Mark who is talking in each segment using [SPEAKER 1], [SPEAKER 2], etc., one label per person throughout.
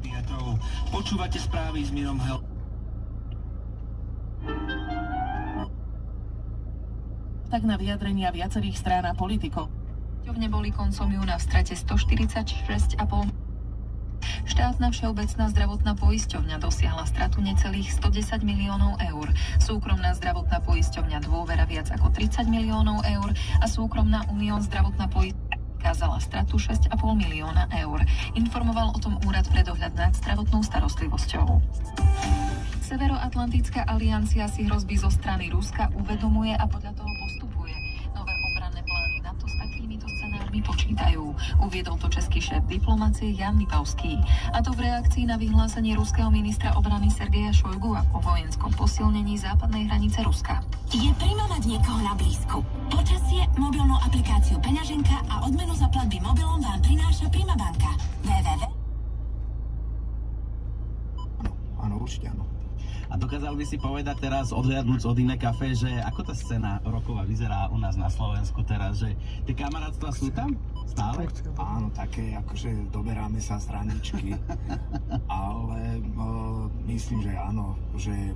[SPEAKER 1] mediátorov. Počúvate správy s Mirom Hel.
[SPEAKER 2] Tak na vyjadrenia viacerých strán a politikov.
[SPEAKER 3] Boli koncom júna v strate 146,5. Štátna všeobecná zdravotná poisťovňa dosiahla stratu necelých 110 miliónov eur. Súkromná zdravotná poisťovňa Dôvera viac ako 30 miliónov eur a súkromná Unión zdravotná poisťovňa kázala stratu 6,5 milióna eur. Informoval o tom Úrad pre dohľad nad zdravotnou starostlivosťou. Severoatlantická aliancia si hrozby zo strany Ruska uvedomuje a podľa toho postupuje. Nové obranné plány NATO s takýmito scenármi počítajú. Uviedol to český šéf diplomácie Jan Lipavský. A to v reakcii na vyhlásenie ruského ministra obrany Sergeja Šojgu o vojenskom posilnení západnej hranice Ruska.
[SPEAKER 4] Je prima mať niekoho na blízku. Počasie, mobilnú aplikáciu Peňaženka a odmenu za platby mobilom vám prináša Prima banka.
[SPEAKER 5] Áno, určite áno.
[SPEAKER 6] A dokázal by si povedať teraz, odhľadnúť od iné kafe, že ako tá scéna roková vyzerá u nás na Slovensku teraz, že tie kamarátstva sú tam stále?
[SPEAKER 5] Áno, také, akože doberáme sa z raničky, ale myslím, že áno, že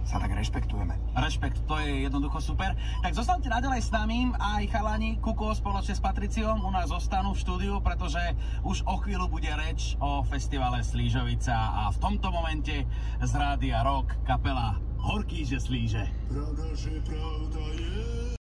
[SPEAKER 5] sa tak rešpektujeme.
[SPEAKER 6] Rešpekt, to je jednoducho super. Tak zostaňte naďalej s nami, aj chalani Kuko spoločne s Patriciom u nás zostanú v štúdiu, pretože už o chvíľu bude reč o festivale Slížovica a v tomto momente z Rádia Rock kapela Horký, že slíže.
[SPEAKER 7] Pravda, že pravda je.